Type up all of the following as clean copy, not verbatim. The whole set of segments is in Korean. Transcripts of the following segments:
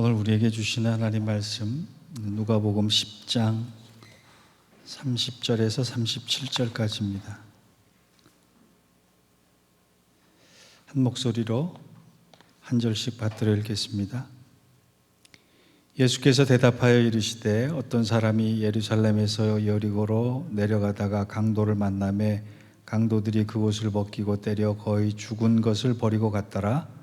오늘 우리에게 주시는 하나님 말씀 누가복음 10장 30절에서 37절까지입니다. 한 목소리로 한 절씩 받들어 읽겠습니다. 예수께서 대답하여 이르시되 어떤 사람이 예루살렘에서 여리고로 내려가다가 강도를 만나매 강도들이 그곳을 벗기고 때려 거의 죽은 것을 버리고 갔더라.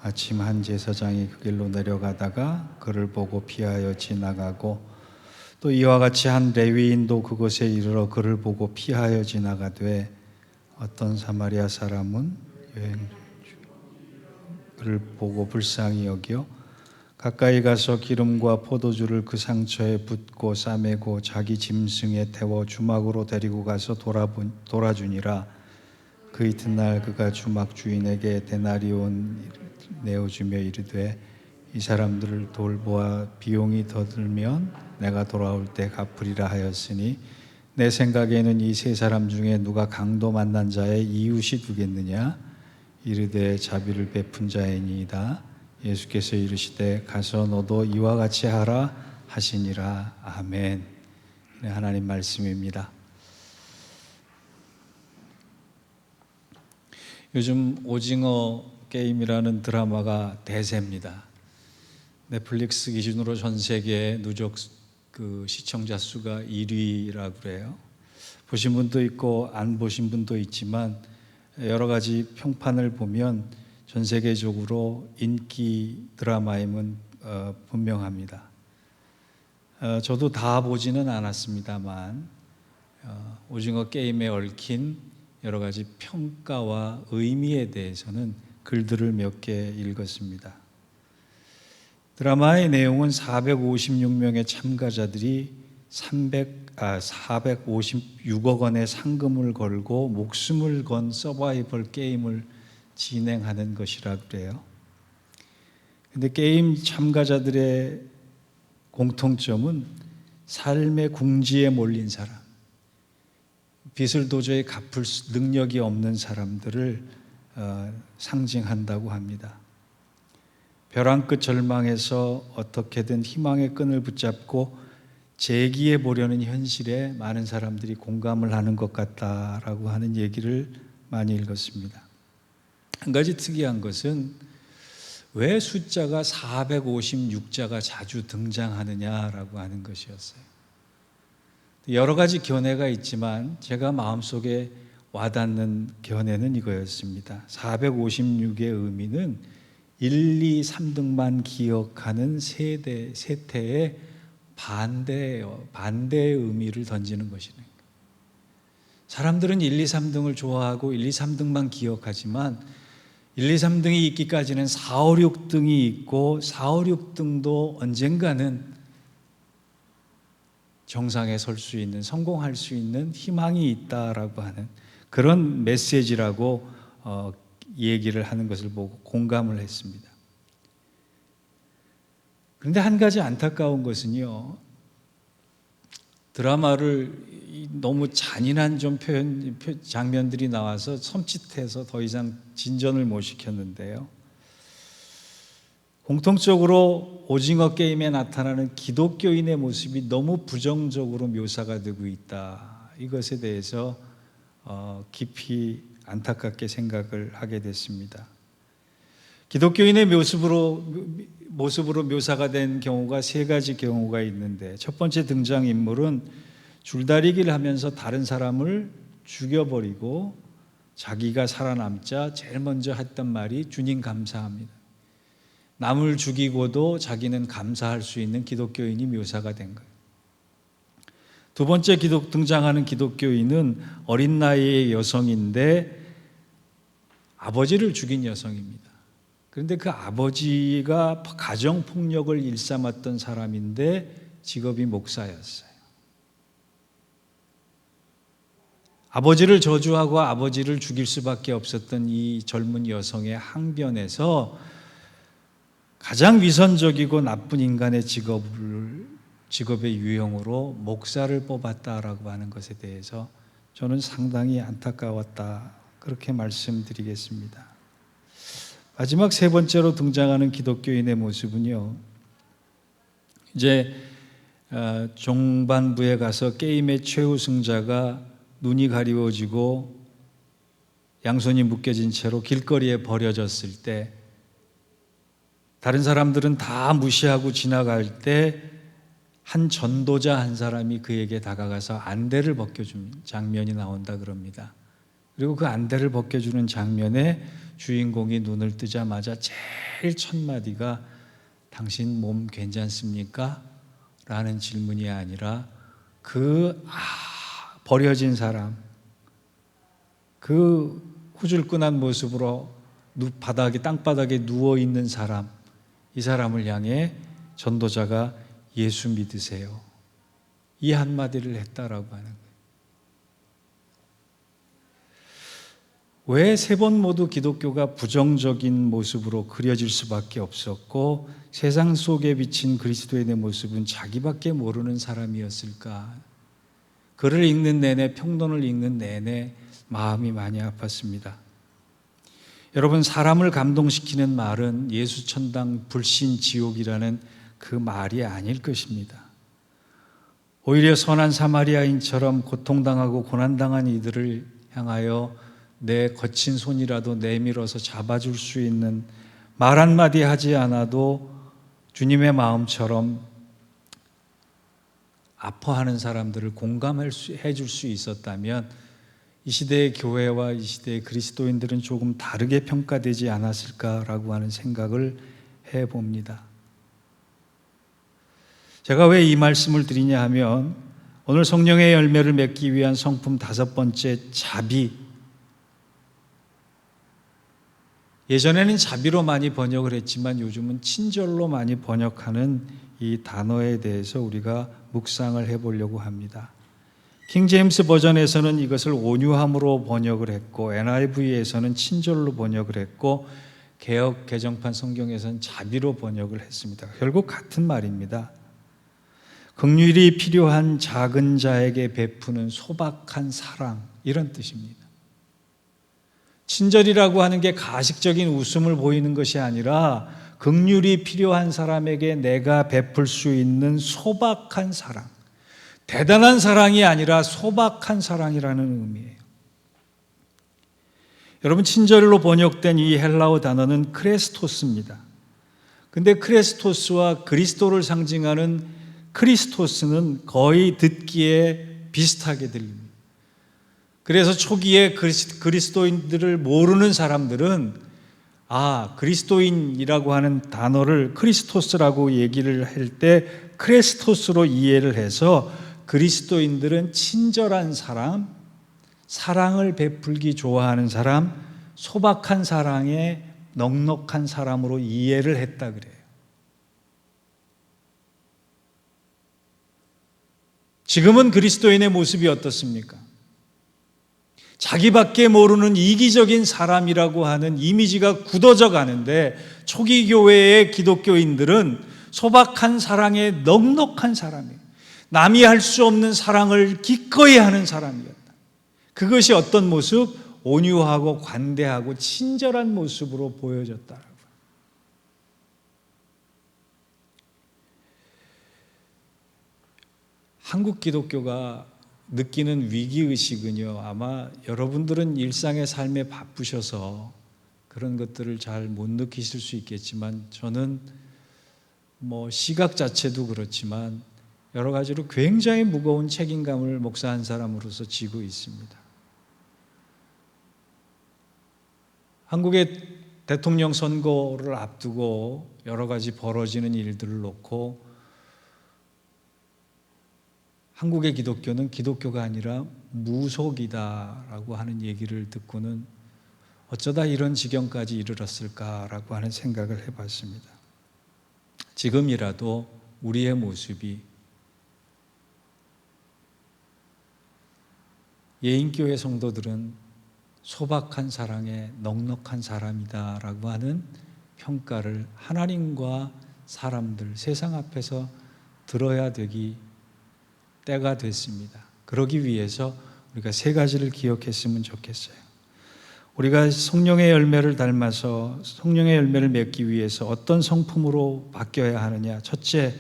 아침 한 제사장이 그 길로 내려가다가 그를 보고 피하여 지나가고 또 이와 같이 한 레위인도 그곳에 이르러 그를 보고 피하여 지나가되 어떤 사마리아 사람은 여행 그를 보고 불쌍히 여겨 가까이 가서 기름과 포도주를 그 상처에 붓고 싸매고 자기 짐승에 태워 주막으로 데리고 가서 돌아주니라. 그 이튿날 그가 주막 주인에게 데나리온 내어주며 이르되 이 사람들을 돌보아 비용이 더 들면 내가 돌아올 때 갚으리라 하였으니 내 생각에는 이 세 사람 중에 누가 강도 만난 자의 이웃이 되겠느냐? 이르되 자비를 베푼 자이니이다. 예수께서 이르시되 가서 너도 이와 같이 하라 하시니라. 아멘. 네, 하나님 말씀입니다. 요즘 오징어 게임이라는 드라마가 대세입니다. 넷플릭스 기준으로 전 세계 누적 시청자 수가 1위라고 그래요. 보신 분도 있고 안 보신 분도 있지만 여러 가지 평판을 보면 전 세계적으로 인기 드라마임은 분명합니다. 저도 다 보지는 않았습니다만 오징어 게임에 얽힌 여러 가지 평가와 의미에 대해서는 글들을 몇 개 읽었습니다. 드라마의 내용은 456명의 참가자들이 456억 원의 상금을 걸고 목숨을 건 서바이벌 게임을 진행하는 것이라 그래요. 근데 게임 참가자들의 공통점은 삶의 궁지에 몰린 사람, 빚을 도저히 갚을 능력이 없는 사람들을 상징한다고 합니다. 벼랑 끝 절망에서 어떻게든 희망의 끈을 붙잡고 재기해 보려는 현실에 많은 사람들이 공감을 하는 것 같다라고 하는 얘기를 많이 읽었습니다. 한 가지 특이한 것은 왜 숫자가 456자가 자주 등장하느냐라고 하는 것이었어요. 여러 가지 견해가 있지만 제가 마음속에 와닿는 견해는 이거였습니다. 456의 의미는 1, 2, 3등만 기억하는 세태의 반대예요. 반대의 의미를 던지는 것이네. 사람들은 1, 2, 3등을 좋아하고 1, 2, 3등만 기억하지만 1, 2, 3등이 있기까지는 4, 5, 6등이 있고 4, 5, 6등도 언젠가는 정상에 설 수 있는, 성공할 수 있는 희망이 있다라고 하는 그런 메시지라고 얘기를 하는 것을 보고 공감을 했습니다. 그런데 한 가지 안타까운 것은요, 드라마를 너무 잔인한 좀 장면들이 나와서 섬찟해서 더 이상 진전을 못 시켰는데요. 공통적으로 오징어 게임에 나타나는 기독교인의 모습이 너무 부정적으로 묘사가 되고 있다. 이것에 대해서 깊이 안타깝게 생각을 하게 됐습니다. 기독교인의 모습으로 묘사가 된 경우가 세 가지 경우가 있는데, 첫 번째 등장인물은 줄다리기를 하면서 다른 사람을 죽여버리고 자기가 살아남자 제일 먼저 했던 말이 주님 감사합니다. 남을 죽이고도 자기는 감사할 수 있는 기독교인이 묘사가 된 거예요. 두 번째 등장하는 기독교인은 어린 나이의 여성인데 아버지를 죽인 여성입니다. 그런데 그 아버지가 가정폭력을 일삼았던 사람인데 직업이 목사였어요. 아버지를 저주하고 아버지를 죽일 수밖에 없었던 이 젊은 여성의 항변에서 가장 위선적이고 나쁜 인간의 직업의 유형으로 목사를 뽑았다라고 하는 것에 대해서 저는 상당히 안타까웠다, 그렇게 말씀드리겠습니다. 마지막 세 번째로 등장하는 기독교인의 모습은요, 이제 종반부에 가서 게임의 최우승자가 눈이 가리워지고 양손이 묶여진 채로 길거리에 버려졌을 때 다른 사람들은 다 무시하고 지나갈 때 한 전도자 한 사람이 그에게 다가가서 안대를 벗겨주는 장면이 나온다 그럽니다. 그리고 그 안대를 벗겨주는 장면에 주인공이 눈을 뜨자마자 제일 첫 마디가 당신 몸 괜찮습니까? 라는 질문이 아니라 버려진 사람, 그 후줄근한 모습으로 땅바닥에 누워있는 사람, 이 사람을 향해 전도자가 예수 믿으세요, 이 한마디를 했다라고 하는 거예요. 왜 세 번 모두 기독교가 부정적인 모습으로 그려질 수밖에 없었고 세상 속에 비친 그리스도인의 모습은 자기밖에 모르는 사람이었을까? 글을 읽는 내내, 평론을 읽는 내내 마음이 많이 아팠습니다. 여러분, 사람을 감동시키는 말은 예수천당 불신지옥이라는 그 말이 아닐 것입니다. 오히려 선한 사마리아인처럼 고통당하고 고난당한 이들을 향하여 내 거친 손이라도 내밀어서 잡아줄 수 있는, 말 한마디 하지 않아도 주님의 마음처럼 아파하는 사람들을 해줄 수 있었다면 이 시대의 교회와 이 시대의 그리스도인들은 조금 다르게 평가되지 않았을까라고 하는 생각을 해봅니다. 제가 왜 이 말씀을 드리냐 하면 오늘 성령의 열매를 맺기 위한 성품 5번째, 자비. 예전에는 자비로 많이 번역을 했지만 요즘은 친절로 많이 번역하는 이 단어에 대해서 우리가 묵상을 해보려고 합니다. 킹 제임스 버전에서는 이것을 온유함으로 번역을 했고 NIV에서는 친절로 번역을 했고 개역 개정판 성경에서는 자비로 번역을 했습니다. 결국 같은 말입니다. 긍휼이 필요한 작은 자에게 베푸는 소박한 사랑, 이런 뜻입니다. 친절이라고 하는 게 가식적인 웃음을 보이는 것이 아니라 긍휼이 필요한 사람에게 내가 베풀 수 있는 소박한 사랑, 대단한 사랑이 아니라 소박한 사랑이라는 의미예요. 여러분, 친절로 번역된 이 헬라어 단어는 크레스토스입니다. 근데 크레스토스와 그리스도를 상징하는 크리스토스는 거의 듣기에 비슷하게 들립니다. 그래서 초기에 그리스도인들을 모르는 사람들은 그리스도인이라고 하는 단어를 크리스토스라고 얘기를 할 때 크레스토스로 이해를 해서 그리스도인들은 친절한 사람, 사랑을 베풀기 좋아하는 사람, 소박한 사랑에 넉넉한 사람으로 이해를 했다 그래요. 지금은 그리스도인의 모습이 어떻습니까? 자기밖에 모르는 이기적인 사람이라고 하는 이미지가 굳어져 가는데 초기 교회의 기독교인들은 소박한 사랑에 넉넉한 사람이에요. 남이 할 수 없는 사랑을 기꺼이 하는 사람이었다. 그것이 어떤 모습? 온유하고 관대하고 친절한 모습으로 보여졌다라고. 한국 기독교가 느끼는 위기의식은요, 아마 여러분들은 일상의 삶에 바쁘셔서 그런 것들을 잘 못 느끼실 수 있겠지만 저는 시각 자체도 그렇지만 여러 가지로 굉장히 무거운 책임감을 목사 한 사람으로서 지고 있습니다. 한국의 대통령 선거를 앞두고 여러 가지 벌어지는 일들을 놓고 한국의 기독교는 기독교가 아니라 무속이다라고 하는 얘기를 듣고는 어쩌다 이런 지경까지 이르렀을까라고 하는 생각을 해봤습니다. 지금이라도 우리의 모습이 예인교회 성도들은 소박한 사랑에 넉넉한 사람이다라고 하는 평가를 하나님과 사람들, 세상 앞에서 들어야 되기 때가 됐습니다. 그러기 위해서 우리가 3가지를 기억했으면 좋겠어요. 우리가 성령의 열매를 닮아서 성령의 열매를 맺기 위해서 어떤 성품으로 바뀌어야 하느냐? 첫째,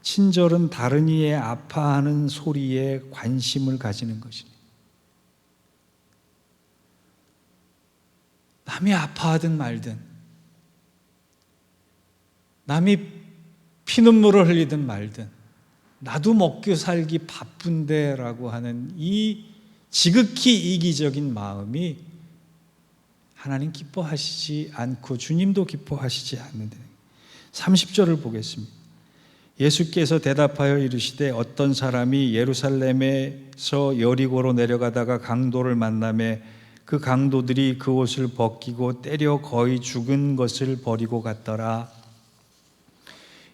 친절은 다른 이의 아파하는 소리에 관심을 가지는 것입니다. 남이 아파하든 말든, 남이 피눈물을 흘리든 말든, 나도 먹고 살기 바쁜데 라고 하는 이 지극히 이기적인 마음이 하나님 기뻐하시지 않고 주님도 기뻐하시지 않는데, 30절을 보겠습니다. 예수께서 대답하여 이르시되 어떤 사람이 예루살렘에서 여리고로 내려가다가 강도를 만나매 그 강도들이 그 옷을 벗기고 때려 거의 죽은 것을 버리고 갔더라.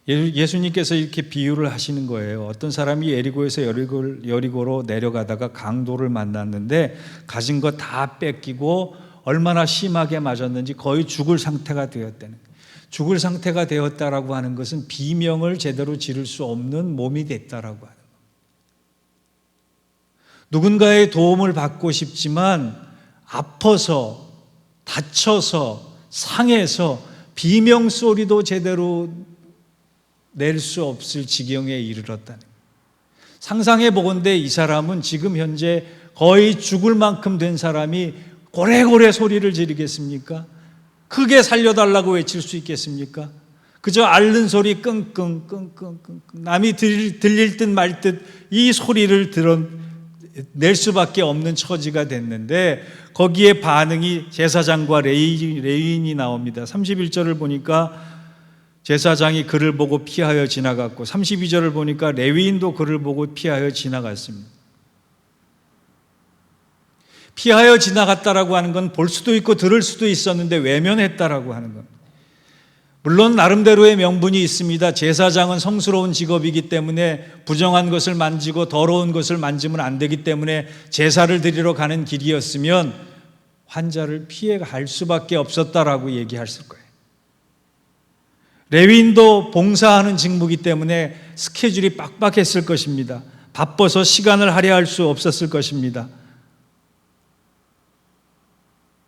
예수님께서 이렇게 비유를 하시는 거예요. 어떤 사람이 예리고에서 여리고로 내려가다가 강도를 만났는데 가진 거 다 뺏기고 얼마나 심하게 맞았는지 거의 죽을 상태가 되었다는 거예요. 죽을 상태가 되었다라고 하는 것은 비명을 제대로 지를 수 없는 몸이 됐다라고 하는 거예요. 누군가의 도움을 받고 싶지만 아파서, 다쳐서, 상해서 비명 소리도 제대로 낼 수 없을 지경에 이르렀다는 거예요. 상상해 보건대 이 사람은 지금 현재 거의 죽을 만큼 된 사람이 고래고래 소리를 지르겠습니까? 크게 살려달라고 외칠 수 있겠습니까? 그저 앓는 소리 끙끙끙끙끙 남이 들릴 듯 말 듯 이 소리를 낼 수밖에 없는 처지가 됐는데 거기에 반응이 제사장과 레위인이 나옵니다. 31절을 보니까 제사장이 그를 보고 피하여 지나갔고 32절을 보니까 레위인도 그를 보고 피하여 지나갔습니다. 피하여 지나갔다라고 하는 건 볼 수도 있고 들을 수도 있었는데 외면했다라고 하는 겁니다. 물론 나름대로의 명분이 있습니다. 제사장은 성스러운 직업이기 때문에 부정한 것을 만지고 더러운 것을 만지면 안 되기 때문에 제사를 드리러 가는 길이었으면 환자를 피해 갈 수밖에 없었다라고 얘기했을 거예요. 레위인도 봉사하는 직무이기 때문에 스케줄이 빡빡했을 것입니다. 바빠서 시간을 할애할 수 없었을 것입니다.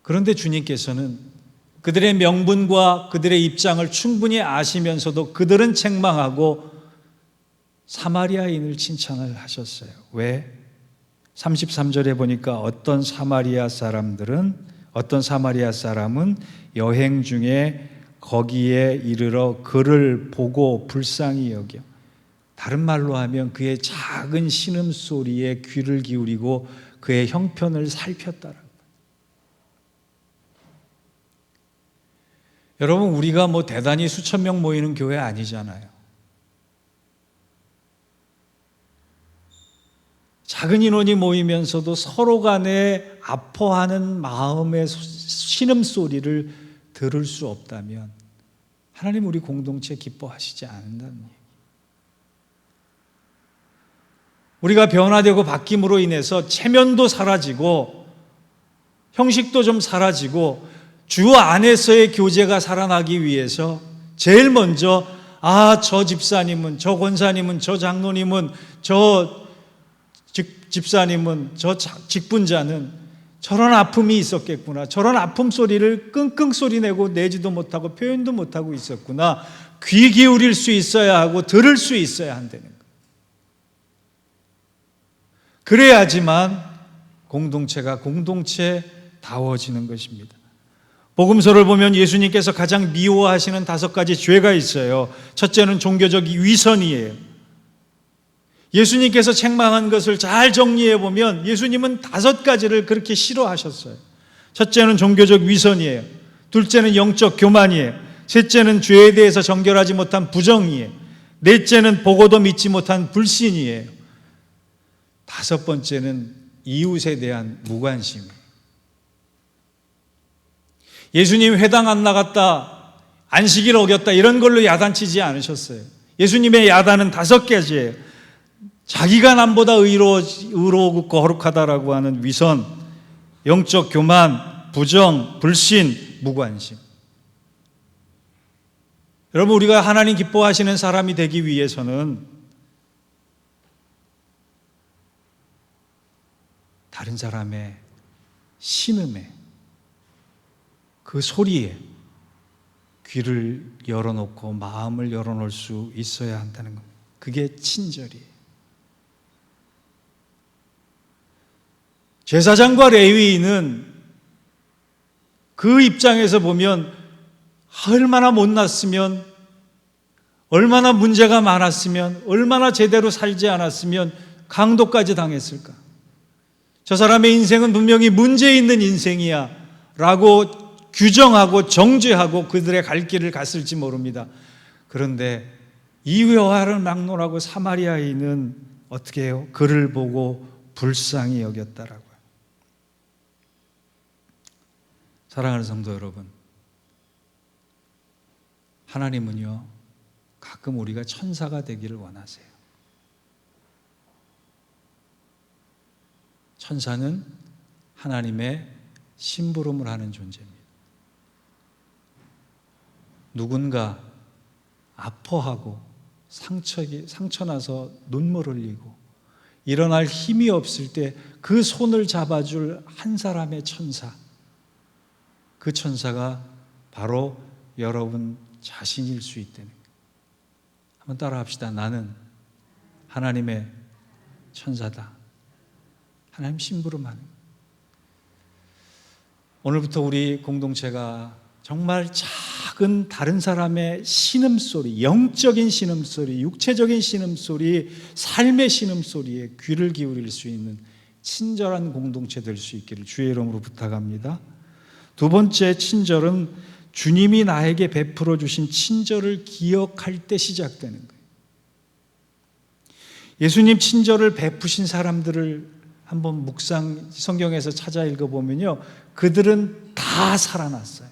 그런데 주님께서는 그들의 명분과 그들의 입장을 충분히 아시면서도 그들은 책망하고 사마리아인을 칭찬을 하셨어요. 왜? 33절에 보니까 어떤 사마리아 사람은 여행 중에 거기에 이르러 그를 보고 불쌍히 여겨, 다른 말로 하면 그의 작은 신음소리에 귀를 기울이고 그의 형편을 살폈다라고. 여러분, 우리가 대단히 수천 명 모이는 교회 아니잖아요. 작은 인원이 모이면서도 서로 간에 아파하는 마음의 신음소리를 들을 수 없다면 하나님 우리 공동체 기뻐하시지 않는다는 얘기. 우리가 변화되고 바뀜으로 인해서 체면도 사라지고 형식도 좀 사라지고 주 안에서의 교제가 살아나기 위해서 제일 먼저 저 집사님은, 저 권사님은, 저 장로님은, 저 집사님은, 저 직분자는 저런 아픔이 있었겠구나, 저런 아픔 소리를 끙끙 소리 내고 내지도 못하고 표현도 못하고 있었구나, 귀 기울일 수 있어야 하고 들을 수 있어야 한다는 거예요. 그래야지만 공동체가 공동체다워지는 것입니다. 복음서를 보면 예수님께서 가장 미워하시는 5가지 죄가 있어요. 첫째는 종교적 위선이에요. 예수님께서 책망한 것을 잘 정리해 보면 예수님은 5가지를 그렇게 싫어하셨어요. 첫째는 종교적 위선이에요. 둘째는 영적 교만이에요. 셋째는 죄에 대해서 정결하지 못한 부정이에요. 넷째는 보고도 믿지 못한 불신이에요. 5번째는 이웃에 대한 무관심이에요. 예수님 회당 안 나갔다, 안식일 어겼다 이런 걸로 야단치지 않으셨어요. 예수님의 야단은 5가지예요. 자기가 남보다 의로우고 거룩하다라고 하는 위선, 영적 교만, 부정, 불신, 무관심. 여러분, 우리가 하나님 기뻐하시는 사람이 되기 위해서는 다른 사람의 신음에, 그 소리에 귀를 열어놓고 마음을 열어놓을 수 있어야 한다는 겁니다. 그게 친절이에요. 제사장과 레위인은 그 입장에서 보면 얼마나 못났으면, 얼마나 문제가 많았으면, 얼마나 제대로 살지 않았으면 강도까지 당했을까? 저 사람의 인생은 분명히 문제 있는 인생이야 라고 규정하고 정죄하고 그들의 갈 길을 갔을지 모릅니다. 그런데 이 여호와를 막론하고 사마리아인은 어떻게 해요? 그를 보고 불쌍히 여겼다라고요. 사랑하는 성도 여러분, 하나님은요, 가끔 우리가 천사가 되기를 원하세요. 천사는 하나님의 심부름을 하는 존재입니다. 누군가 아파하고 상처나서 눈물 흘리고 일어날 힘이 없을 때 그 손을 잡아줄 한 사람의 천사, 그 천사가 바로 여러분 자신일 수 있다는 거예요. 한번 따라 합시다. 나는 하나님의 천사다. 하나님 심부름하는 거예요. 오늘부터 우리 공동체가 정말 작은 다른 사람의 신음소리, 영적인 신음소리, 육체적인 신음소리, 삶의 신음소리에 귀를 기울일 수 있는 친절한 공동체 될 수 있기를 주의 이름으로 부탁합니다. 두 번째 친절은 주님이 나에게 베풀어 주신 친절을 기억할 때 시작되는 거예요. 예수님 친절을 베푸신 사람들을 한번 성경에서 찾아 읽어보면요, 그들은 다 살아났어요.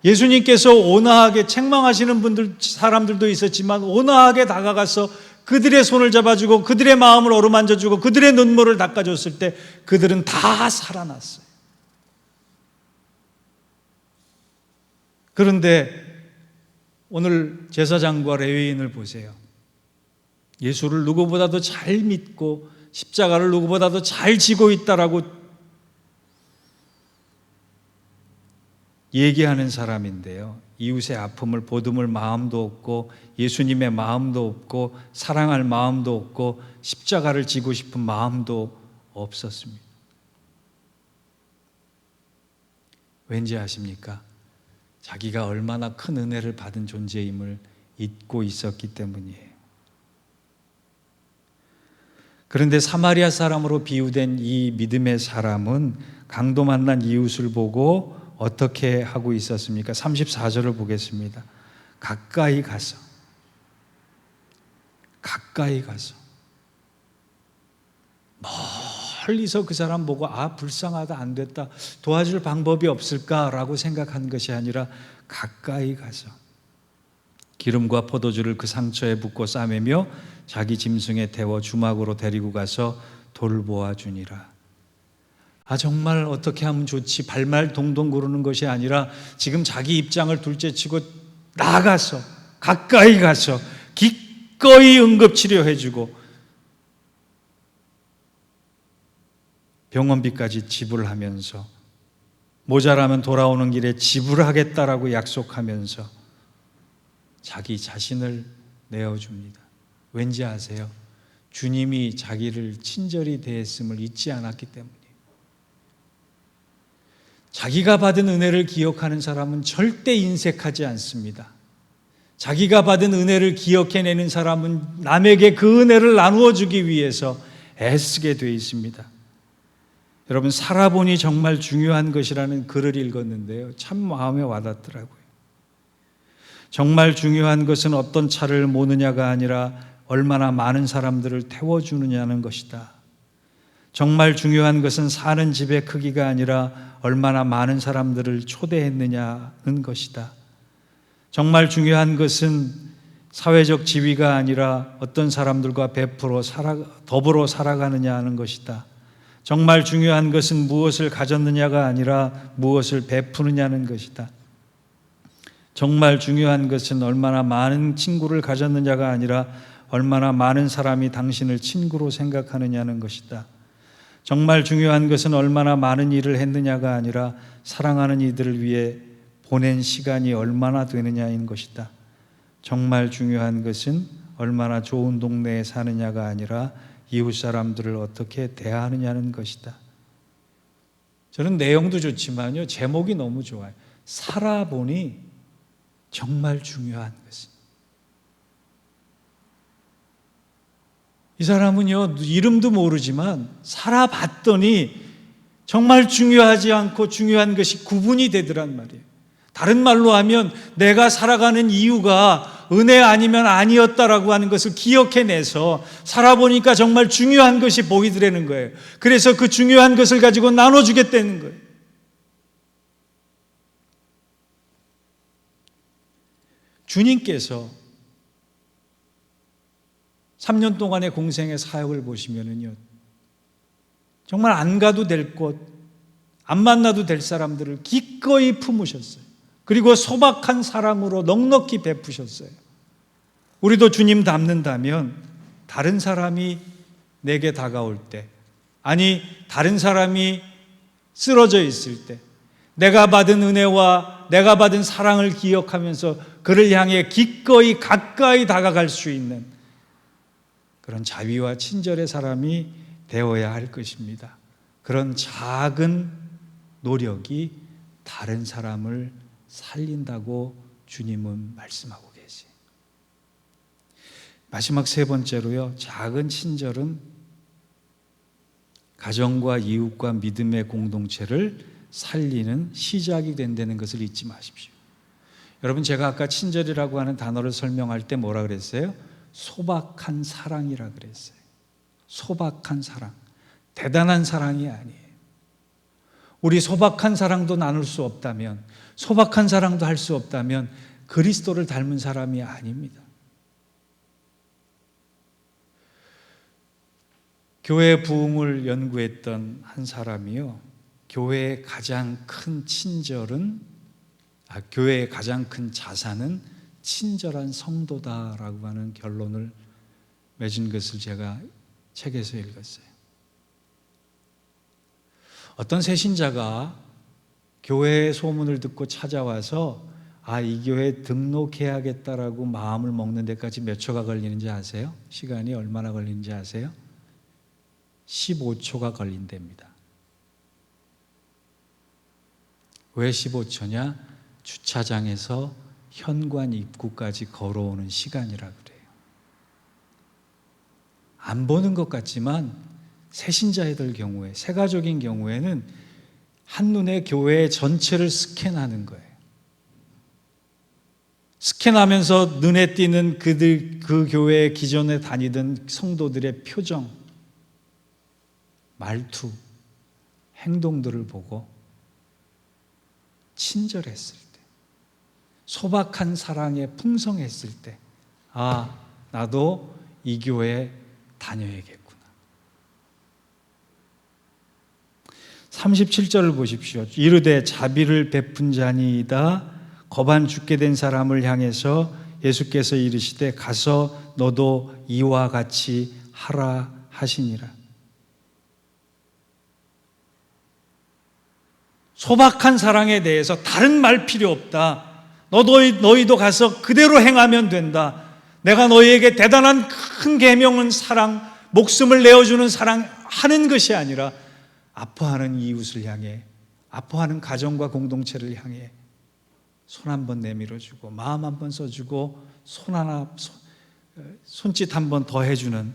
예수님께서 온화하게 책망하시는 사람들도 있었지만 온화하게 다가가서 그들의 손을 잡아주고 그들의 마음을 어루만져주고 그들의 눈물을 닦아줬을 때 그들은 다 살아났어요. 그런데 오늘 제사장과 레위인을 보세요. 예수를 누구보다도 잘 믿고 십자가를 누구보다도 잘 지고 있다라고 얘기하는 사람인데요, 이웃의 아픔을 보듬을 마음도 없고 예수님의 마음도 없고 사랑할 마음도 없고 십자가를 지고 싶은 마음도 없었습니다. 왠지 아십니까? 자기가 얼마나 큰 은혜를 받은 존재임을 잊고 있었기 때문이에요. 그런데 사마리아 사람으로 비유된 이 믿음의 사람은 강도 만난 이웃을 보고 어떻게 하고 있었습니까? 34절을 보겠습니다. 가까이 가서 멀리서 그 사람 보고 불쌍하다, 안 됐다, 도와줄 방법이 없을까라고 생각한 것이 아니라 가까이 가서 기름과 포도주를 그 상처에 붓고 싸매며 자기 짐승에 태워 주막으로 데리고 가서 돌보아 주니라. 정말 어떻게 하면 좋지, 발말 동동 구르는 것이 아니라 지금 자기 입장을 둘째치고 나가서 가까이 가서 기꺼이 응급치료해주고 병원비까지 지불하면서 모자라면 돌아오는 길에 지불하겠다라고 약속하면서 자기 자신을 내어줍니다. 왠지 아세요? 주님이 자기를 친절히 대했음을 잊지 않았기 때문이에요. 자기가 받은 은혜를 기억하는 사람은 절대 인색하지 않습니다. 자기가 받은 은혜를 기억해내는 사람은 남에게 그 은혜를 나누어 주기 위해서 애쓰게 되어 있습니다. 여러분, 살아보니 정말 중요한 것이라는 글을 읽었는데요, 참 마음에 와닿더라고요. 정말 중요한 것은 어떤 차를 모느냐가 아니라 얼마나 많은 사람들을 태워주느냐는 것이다. 정말 중요한 것은 사는 집의 크기가 아니라 얼마나 많은 사람들을 초대했느냐는 것이다. 정말 중요한 것은 사회적 지위가 아니라 어떤 사람들과 더불어 살아가느냐 하는 것이다. 정말 중요한 것은 무엇을 가졌느냐가 아니라 무엇을 베푸느냐는 것이다. 정말 중요한 것은 얼마나 많은 친구를 가졌느냐가 아니라 얼마나 많은 사람이 당신을 친구로 생각하느냐는 것이다. 정말 중요한 것은 얼마나 많은 일을 했느냐가 아니라 사랑하는 이들을 위해 보낸 시간이 얼마나 되느냐인 것이다. 정말 중요한 것은 얼마나 좋은 동네에 사느냐가 아니라 이웃 사람들을 어떻게 대하느냐는 것이다. 저는 내용도 좋지만요, 제목이 너무 좋아요. 살아보니 정말 중요한 것은. 이 사람은요, 이름도 모르지만 살아봤더니 정말 중요하지 않고 중요한 것이 구분이 되더란 말이에요. 다른 말로 하면 내가 살아가는 이유가 은혜 아니면 아니었다라고 하는 것을 기억해내서 살아보니까 정말 중요한 것이 보이더라는 거예요. 그래서 그 중요한 것을 가지고 나눠주겠다는 거예요. 주님께서 3년 동안의 공생의 사역을 보시면은요, 정말 안 가도 될 곳, 안 만나도 될 사람들을 기꺼이 품으셨어요. 그리고 소박한 사랑으로 넉넉히 베푸셨어요. 우리도 주님 닮는다면 다른 사람이 내게 다가올 때, 아니 다른 사람이 쓰러져 있을 때 내가 받은 은혜와 내가 받은 사랑을 기억하면서 그를 향해 기꺼이 가까이 다가갈 수 있는 그런 자비와 친절의 사람이 되어야 할 것입니다. 그런 작은 노력이 다른 사람을 살린다고 주님은 말씀하고 계세요. 마지막 세 번째로요, 작은 친절은 가정과 이웃과 믿음의 공동체를 살리는 시작이 된다는 것을 잊지 마십시오. 여러분, 제가 아까 친절이라고 하는 단어를 설명할 때 뭐라 그랬어요? 소박한 사랑이라 그랬어요. 소박한 사랑. 대단한 사랑이 아니에요. 우리 소박한 사랑도 나눌 수 없다면, 소박한 사랑도 할 수 없다면 그리스도를 닮은 사람이 아닙니다. 교회 부흥을 연구했던 한 사람이요, 교회의 가장 큰 교회의 가장 큰 자산은 친절한 성도다라고 하는 결론을 맺은 것을 제가 책에서 읽었어요. 어떤 새신자가 교회의 소문을 듣고 찾아와서 이 교회에 등록해야겠다라고 마음을 먹는 데까지 몇 초가 걸리는지 아세요? 시간이 얼마나 걸리는지 아세요? 15초가 걸린답니다. 왜 15초냐? 주차장에서 현관 입구까지 걸어오는 시간이라 그래요. 안 보는 것 같지만 새신자애들 경우에, 새가족인 경우에는 한눈에 교회 전체를 스캔하는 거예요. 스캔하면서 눈에 띄는 그 교회에 기존에 다니던 성도들의 표정, 말투, 행동들을 보고 친절했을 때, 소박한 사랑에 풍성했을 때, 나도 이 교회에 다녀야겠구나. 37절을 보십시오. 이르되 자비를 베푼 자니이다. 거반 죽게 된 사람을 향해서 예수께서 이르시되 가서 너도 이와 같이 하라 하시니라. 소박한 사랑에 대해서 다른 말 필요 없다. 너희도 가서 그대로 행하면 된다. 내가 너희에게 대단한 큰 계명은 사랑, 목숨을 내어주는 사랑 하는 것이 아니라 아파하는 이웃을 향해, 아파하는 가정과 공동체를 향해 손 한 번 내밀어주고 마음 한 번 써주고 손짓 한 번 더 해주는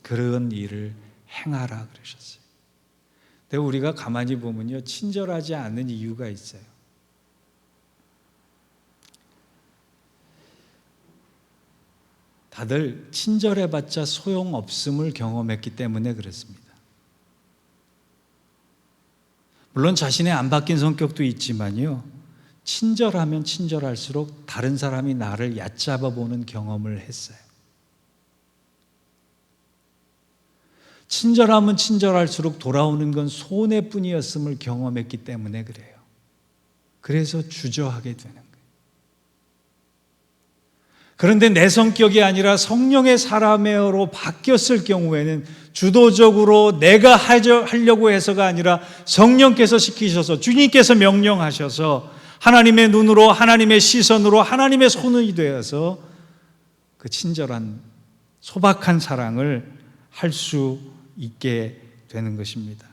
그런 일을 행하라 그러셨어요. 근데 우리가 가만히 보면요, 친절하지 않는 이유가 있어요. 다들 친절해봤자 소용없음을 경험했기 때문에 그렇습니다. 물론 자신의 안 바뀐 성격도 있지만요, 친절하면 친절할수록 다른 사람이 나를 얕잡아 보는 경험을 했어요. 친절하면 친절할수록 돌아오는 건 손해뿐이었음을 경험했기 때문에 그래요. 그래서 주저하게 되는 거예요. 그런데 내 성격이 아니라 성령의 사람으로 바뀌었을 경우에는 주도적으로 내가 하려고 해서가 아니라 성령께서 시키셔서, 주님께서 명령하셔서 하나님의 눈으로, 하나님의 시선으로, 하나님의 손이 되어서 그 친절한 소박한 사랑을 할 수 있게 되는 것입니다.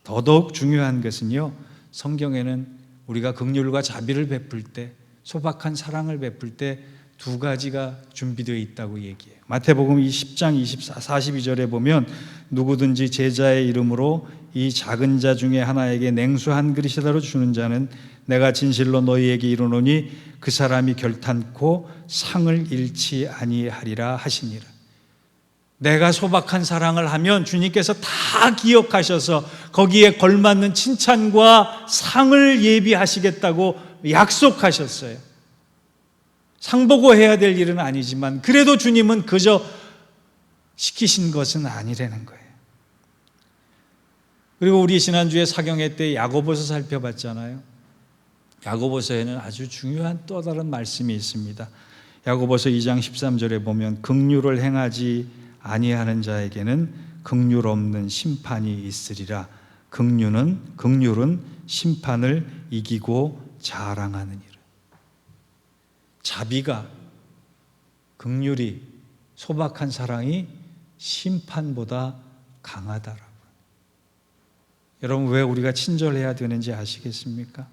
더더욱 중요한 것은요, 성경에는 우리가 긍휼과 자비를 베풀 때, 소박한 사랑을 베풀 때 두 가지가 준비되어 있다고 얘기해요. 마태복음 10장 24, 42절에 보면 누구든지 제자의 이름으로 이 작은 자 중에 하나에게 냉수 한 그릇이라도 주는 자는 내가 진실로 너희에게 이르노니 그 사람이 결탄코 상을 잃지 아니하리라 하시니라. 내가 소박한 사랑을 하면 주님께서 다 기억하셔서 거기에 걸맞는 칭찬과 상을 예비하시겠다고 약속하셨어요. 상 보고 해야 될 일은 아니지만 그래도 주님은 그저 시키신 것은 아니라는 거예요. 그리고 우리 지난주에 사경회 때 야고보서 살펴봤잖아요. 야고보서에는 아주 중요한 또 다른 말씀이 있습니다. 야고보서 2장 13절에 보면 긍휼을 행하지 아니하는 자에게는 긍휼 없는 심판이 있으리라. 긍휼은 심판을 이기고 자랑하느니라. 자비가, 긍휼이, 소박한 사랑이 심판보다 강하다라고. 여러분, 왜 우리가 친절해야 되는지 아시겠습니까?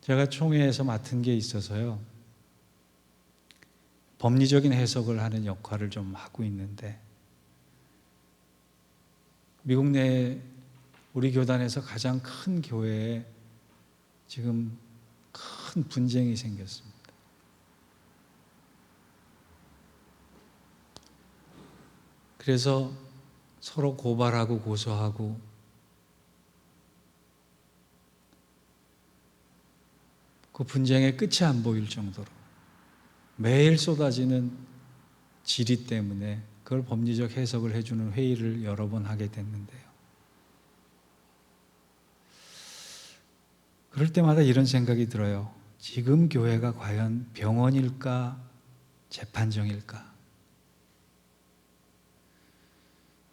제가 총회에서 맡은 게 있어서요, 법리적인 해석을 하는 역할을 좀 하고 있는데, 미국 내 우리 교단에서 가장 큰 교회에 지금 큰 분쟁이 생겼습니다. 그래서 서로 고발하고 고소하고 그 분쟁의 끝이 안 보일 정도로 매일 쏟아지는 질의 때문에 그걸 법리적 해석을 해주는 회의를 여러 번 하게 됐는데요. 그럴 때마다 이런 생각이 들어요. 지금 교회가 과연 병원일까, 재판정일까?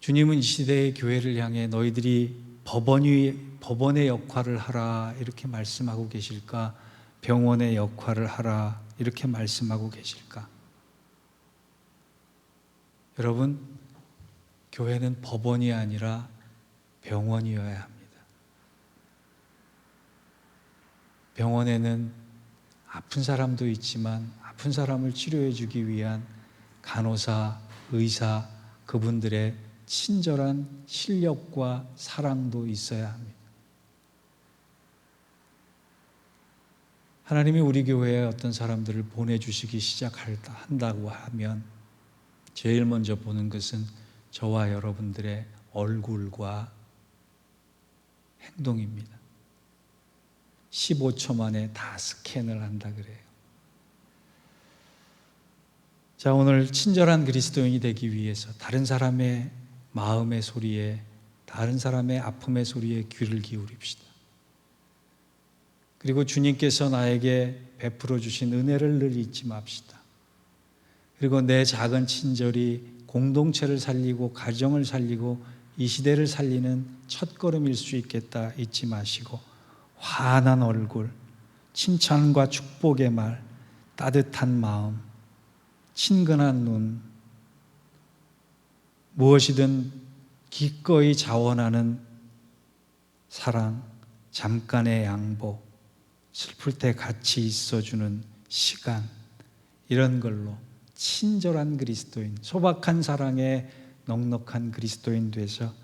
주님은 이 시대의 교회를 향해 너희들이 법원의 역할을 하라 이렇게 말씀하고 계실까? 병원의 역할을 하라 이렇게 말씀하고 계실까? 여러분, 교회는 법원이 아니라 병원이어야 합니다. 병원에는 아픈 사람도 있지만 아픈 사람을 치료해 주기 위한 간호사, 의사, 그분들의 친절한 실력과 사랑도 있어야 합니다. 하나님이 우리 교회에 어떤 사람들을 보내주시기 시작한다고 하면 제일 먼저 보는 것은 저와 여러분들의 얼굴과 행동입니다. 15초 만에 다 스캔을 한다 그래요. 자, 오늘 친절한 그리스도인이 되기 위해서 다른 사람의 마음의 소리에, 다른 사람의 아픔의 소리에 귀를 기울입시다. 그리고 주님께서 나에게 베풀어 주신 은혜를 늘 잊지 맙시다. 그리고 내 작은 친절이 공동체를 살리고 가정을 살리고 이 시대를 살리는 첫걸음일 수 있겠다 잊지 마시고 환한 얼굴, 칭찬과 축복의 말, 따뜻한 마음, 친근한 눈, 무엇이든 기꺼이 자원하는 사랑, 잠깐의 양보, 슬플 때 같이 있어주는 시간, 이런 걸로 친절한 그리스도인, 소박한 사랑에 넉넉한 그리스도인 돼서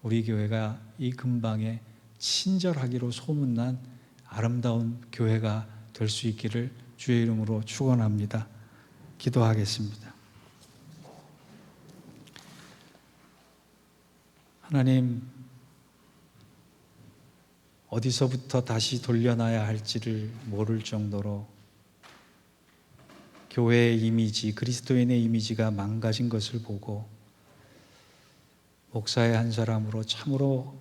우리 교회가 이 근방에 친절하기로 소문난 아름다운 교회가 될 수 있기를 주의 이름으로 축원합니다. 기도하겠습니다. 하나님, 어디서부터 다시 돌려놔야 할지를 모를 정도로 교회의 이미지, 그리스도인의 이미지가 망가진 것을 보고 목사의 한 사람으로 참으로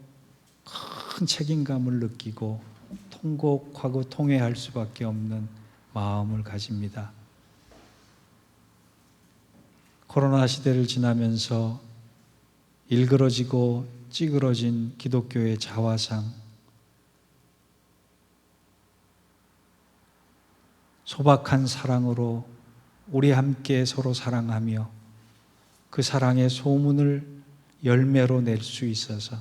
큰 책임감을 느끼고 통곡하고 통회할 수밖에 없는 마음을 가집니다. 코로나 시대를 지나면서 일그러지고 찌그러진 기독교의 자화상, 소박한 사랑으로 우리 함께 서로 사랑하며 그 사랑의 소문을 열매로 낼 수 있어서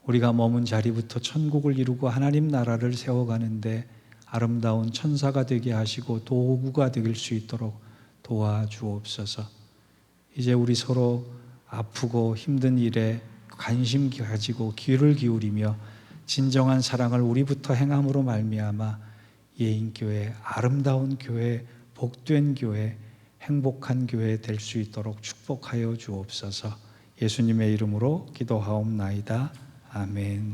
우리가 머문 자리부터 천국을 이루고 하나님 나라를 세워가는데 아름다운 천사가 되게 하시고 도구가 될 수 있도록 도와주옵소서. 이제 우리 서로 아프고 힘든 일에 관심 가지고 귀를 기울이며 진정한 사랑을 우리부터 행함으로 말미암아 예인교회, 아름다운 교회, 복된 교회, 행복한 교회 될 수 있도록 축복하여 주옵소서. 예수님의 이름으로 기도하옵나이다. 아멘.